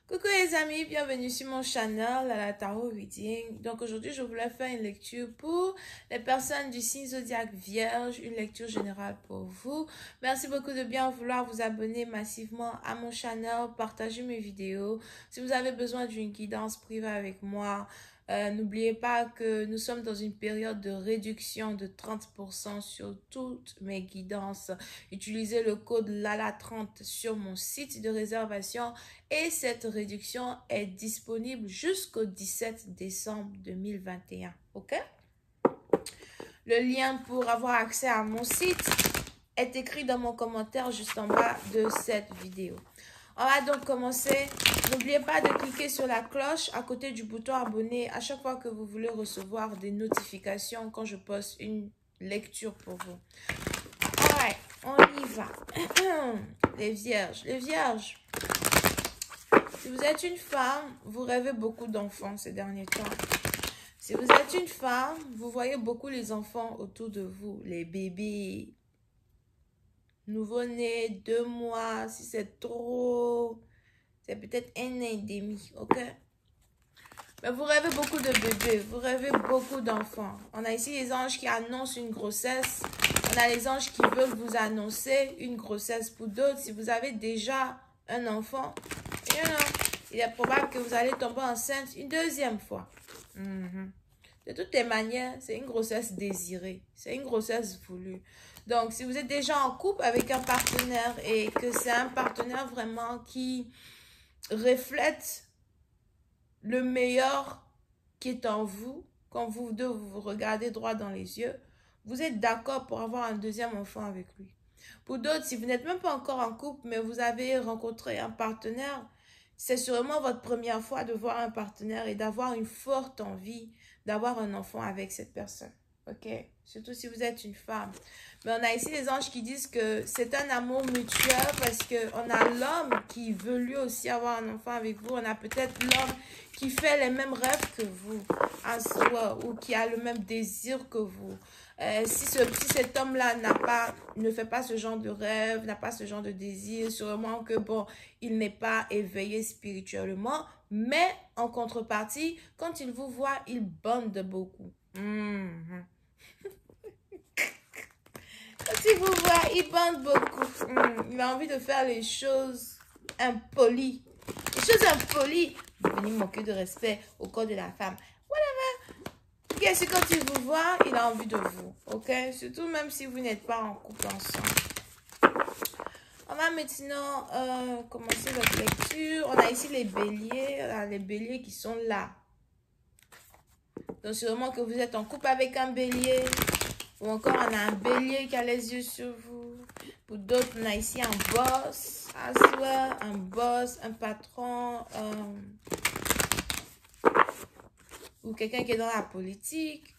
Coucou les amis, bienvenue sur mon channel à la Tarot Reading. Donc aujourd'hui, je voulais faire une lecture pour les personnes du signe zodiaque Vierge, une lecture générale pour vous. Merci beaucoup de bien vouloir vous abonner massivement à mon channel, partager mes vidéos. Si vous avez besoin d'une guidance privée avec moi, n'oubliez pas que nous sommes dans une période de réduction de 30% sur toutes mes guidances. Utilisez le code LALA30 sur mon site de réservation et cette réduction est disponible jusqu'au 17 décembre 2021. Ok? Le lien pour avoir accès à mon site est écrit dans mon commentaire juste en bas de cette vidéo. On va donc commencer. N'oubliez pas de cliquer sur la cloche à côté du bouton abonner à chaque fois que vous voulez recevoir des notifications quand je poste une lecture pour vous. Alright, on y va. Les vierges. Les vierges. Si vous êtes une femme, vous rêvez beaucoup d'enfants ces derniers temps. Si vous êtes une femme, vous voyez beaucoup les enfants autour de vous, les bébés. Nouveau-né, 2 mois, si c'est trop, c'est peut-être 1 an et demi, ok? Mais vous rêvez beaucoup de bébés, vous rêvez beaucoup d'enfants. On a ici les anges qui annoncent une grossesse. On a les anges qui veulent vous annoncer une grossesse. Pour d'autres, si vous avez déjà un enfant, il est probable que vous allez tomber enceinte une deuxième fois. De toutes les manières, c'est une grossesse désirée. C'est une grossesse voulue. Donc, si vous êtes déjà en couple avec un partenaire et que c'est un partenaire vraiment qui reflète le meilleur qui est en vous, quand vous deux vous regardez droit dans les yeux, vous êtes d'accord pour avoir un deuxième enfant avec lui. Pour d'autres, si vous n'êtes même pas encore en couple, mais vous avez rencontré un partenaire, c'est sûrement votre première fois de voir un partenaire et d'avoir une forte envie d'avoir un enfant avec cette personne. Ok? Surtout si vous êtes une femme. Mais on a ici les anges qui disent que c'est un amour mutuel parce qu'on a l'homme qui veut lui aussi avoir un enfant avec vous. On a peut-être l'homme qui fait les mêmes rêves que vous en soi ou qui a le même désir que vous. Si cet homme-là ne fait pas ce genre de rêve, n'a pas ce genre de désir, sûrement que bon, il n'est pas éveillé spirituellement, mais en contrepartie, quand il vous voit, il bande beaucoup. Quand il vous voit, il bande beaucoup. Il a envie de faire les choses impolies. Les choses impolies, vous venez manquer de respect au corps de la femme. Ok, c'est quand il vous voit, il a envie de vous. Ok, surtout même si vous n'êtes pas en couple ensemble. On va maintenant commencer notre lecture. On a ici les béliers. On a les béliers qui sont là. Donc sûrement que vous êtes en couple avec un bélier. Ou encore on a un bélier qui a les yeux sur vous. Pour d'autres, on a ici un boss. Un boss, un patron. Ou quelqu'un qui est dans la politique.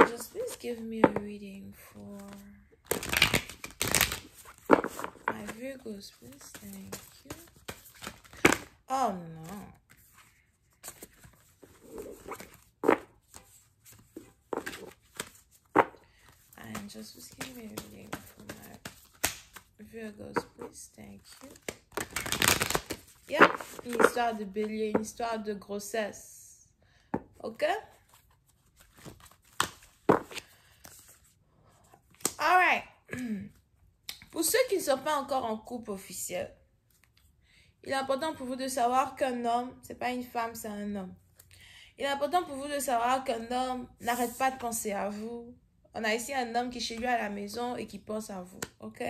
Just please give me a reading for my Virgos, please. Thank you. Oh no. Just please give me a reading for my Virgos, please. Thank you. Yeah, une histoire de bélier, une histoire de grossesse. Ok? Alright. Pour ceux qui ne sont pas encore en couple officiel, il est important pour vous de savoir qu'un homme, c'est pas une femme, c'est un homme. Il est important pour vous de savoir qu'un homme n'arrête pas de penser à vous. On a ici un homme qui est chez lui à la maison et qui pense à vous. Ok?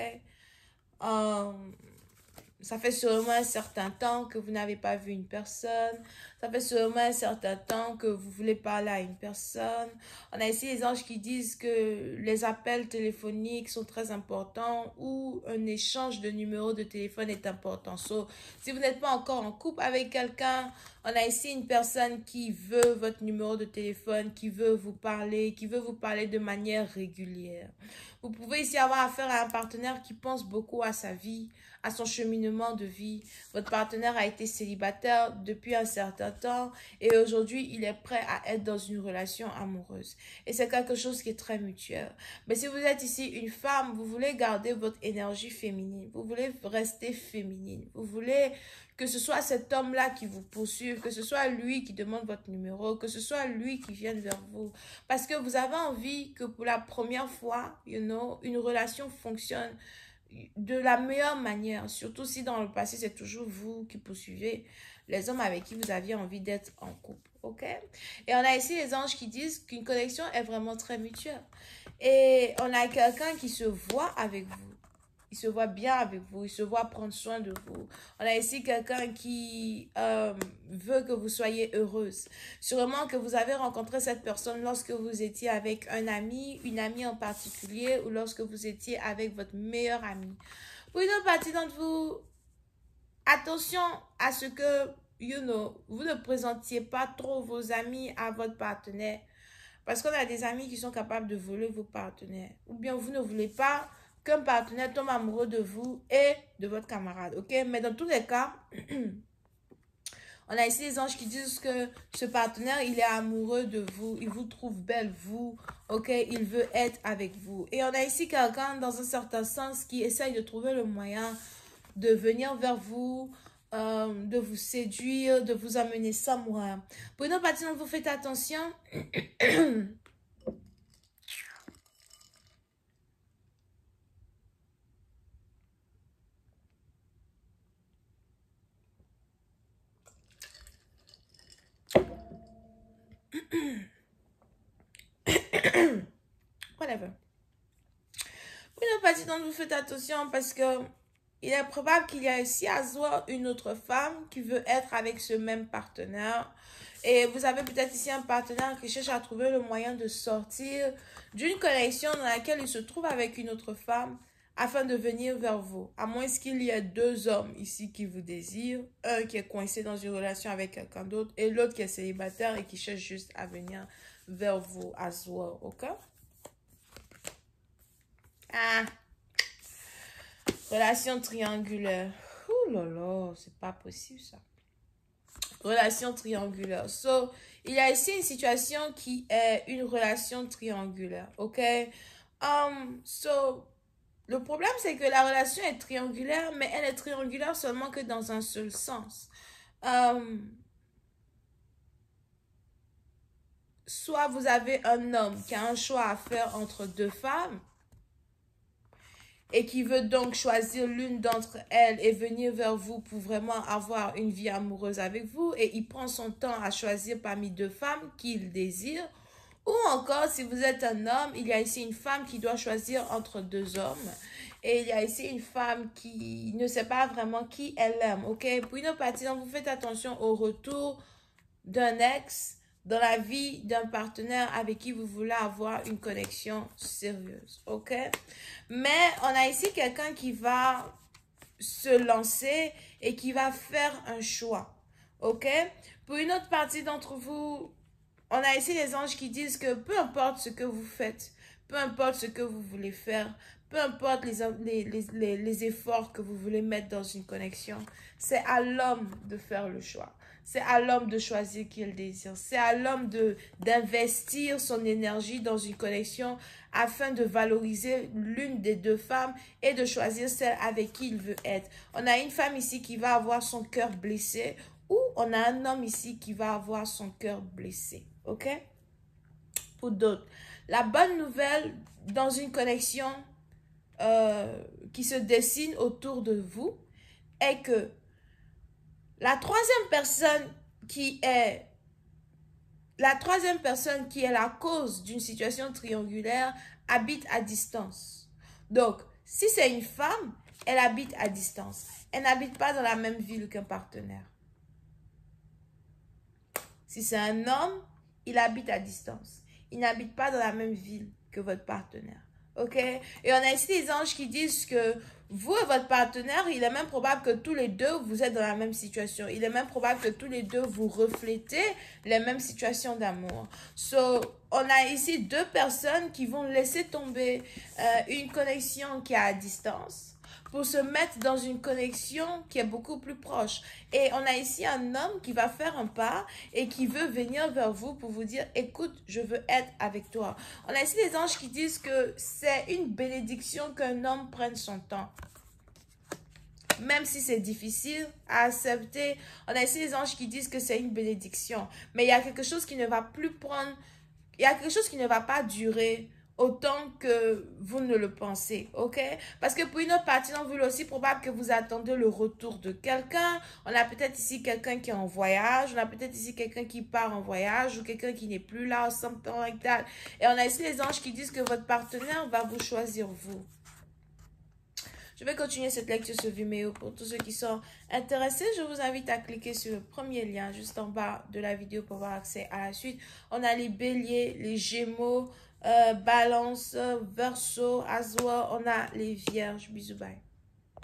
Ça fait sûrement un certain temps que vous n'avez pas vu une personne. Ça fait sûrement un certain temps que vous voulez parler à une personne. On a ici les anges qui disent que les appels téléphoniques sont très importants ou un échange de numéros de téléphone est important. Si vous n'êtes pas encore en couple avec quelqu'un, on a ici une personne qui veut votre numéro de téléphone, qui veut vous parler de manière régulière. Vous pouvez ici avoir affaire à un partenaire qui pense beaucoup à sa vie, à son cheminement cheminement de vie. Votre partenaire a été célibataire depuis un certain temps et aujourd'hui, il est prêt à être dans une relation amoureuse. Et c'est quelque chose qui est très mutuel. Mais si vous êtes ici une femme, vous voulez garder votre énergie féminine. Vous voulez rester féminine. Vous voulez que ce soit cet homme-là qui vous poursuive, que ce soit lui qui demande votre numéro, que ce soit lui qui vienne vers vous. Parce que vous avez envie que pour la première fois, une relation fonctionne de la meilleure manière. Surtout si dans le passé, c'est toujours vous qui poursuivez les hommes avec qui vous aviez envie d'être en couple. OK? Et on a ici les anges qui disent qu'une connexion est vraiment très mutuelle. Et on a quelqu'un qui se voit avec vous. Il se voit bien avec vous, il se voit prendre soin de vous. On a ici quelqu'un qui veut que vous soyez heureuse. Sûrement que vous avez rencontré cette personne lorsque vous étiez avec un ami, une amie en particulier, ou lorsque vous étiez avec votre meilleur ami. Pour une autre partie d'entre vous, attention à ce que, vous ne présentiez pas trop vos amis à votre partenaire. Parce qu'on a des amis qui sont capables de voler vos partenaires. Ou bien vous ne voulez pas qu'un partenaire tombe amoureux de vous et de votre camarade, ok? Mais dans tous les cas, on a ici les anges qui disent que ce partenaire, il est amoureux de vous, il vous trouve belle, vous, ok? Il veut être avec vous. Et on a ici quelqu'un, dans un certain sens, qui essaye de trouver le moyen de venir vers vous, de vous séduire, de vous amener somewhere. Pour une autre partie, vous faites attention. Whatever. Pour une autre partie, vous faites attention parce que il est probable qu'il y a ici à voir une autre femme qui veut être avec ce même partenaire. Et vous avez peut-être ici un partenaire qui cherche à trouver le moyen de sortir d'une connexion dans laquelle il se trouve avec une autre femme afin de venir vers vous. À moins qu'il y ait deux hommes ici qui vous désirent. Un qui est coincé dans une relation avec quelqu'un d'autre et l'autre qui est célibataire et qui cherche juste à venir vers vous à soi. Ok? Ah! Relation triangulaire. Ouh là là, c'est pas possible ça. Relation triangulaire. So, il y a ici une situation qui est une relation triangulaire. Ok? So, le problème c'est que la relation est triangulaire, mais elle est triangulaire seulement que dans un seul sens. Soit vous avez un homme qui a un choix à faire entre deux femmes, et qui veut donc choisir l'une d'entre elles et venir vers vous pour vraiment avoir une vie amoureuse avec vous, et il prend son temps à choisir parmi deux femmes qu'il désire, ou encore si vous êtes un homme, il y a ici une femme qui doit choisir entre deux hommes, et il y a ici une femme qui ne sait pas vraiment qui elle aime, ok? Pour une autre partie, donc vous faites attention au retour d'un ex dans la vie d'un partenaire avec qui vous voulez avoir une connexion sérieuse, ok? Mais on a ici quelqu'un qui va se lancer et qui va faire un choix, ok? Pour une autre partie d'entre vous, on a ici les anges qui disent que peu importe ce que vous faites, peu importe ce que vous voulez faire, peu importe les efforts que vous voulez mettre dans une connexion, c'est à l'homme de faire le choix. C'est à l'homme de choisir qui il désire. C'est à l'homme d'investir son énergie dans une connexion afin de valoriser l'une des deux femmes et de choisir celle avec qui il veut être. On a une femme ici qui va avoir son cœur blessé, ou on a un homme ici qui va avoir son cœur blessé. Ok? Pour d'autres. La bonne nouvelle dans une connexion qui se dessine autour de vous est que la troisième personne qui est la cause d'une situation triangulaire habite à distance. Donc, si c'est une femme, elle habite à distance. Elle n'habite pas dans la même ville qu'un partenaire. Si c'est un homme, il habite à distance. Il n'habite pas dans la même ville que votre partenaire. Ok? Et on a ici des anges qui disent que vous et votre partenaire, il est même probable que tous les deux, vous êtes dans la même situation. Il est même probable que tous les deux, vous reflétez les mêmes situations d'amour. So, on a ici deux personnes qui vont laisser tomber une connexion qui est à distance pour se mettre dans une connexion qui est beaucoup plus proche. Et on a ici un homme qui va faire un pas et qui veut venir vers vous pour vous dire, écoute, je veux être avec toi. On a ici des anges qui disent que c'est une bénédiction qu'un homme prenne son temps. Même si c'est difficile à accepter, on a ici des anges qui disent que c'est une bénédiction. Mais il y a quelque chose qui ne va plus prendre, il y a quelque chose qui ne va pas durer autant que vous ne le pensez, ok? Parce que pour une autre partie d'entre vous, il est aussi probable que vous attendez le retour de quelqu'un. On a peut-être ici quelqu'un qui est en voyage, on a peut-être ici quelqu'un qui part en voyage ou quelqu'un qui n'est plus là, ou something like that. Et on a ici les anges qui disent que votre partenaire va vous choisir vous. Je vais continuer cette lecture sur Vimeo. Pour tous ceux qui sont intéressés, je vous invite à cliquer sur le premier lien juste en bas de la vidéo pour avoir accès à la suite. On a les béliers, les gémeaux, balance, verseau, aswa, on a les vierges. Bisous, bye.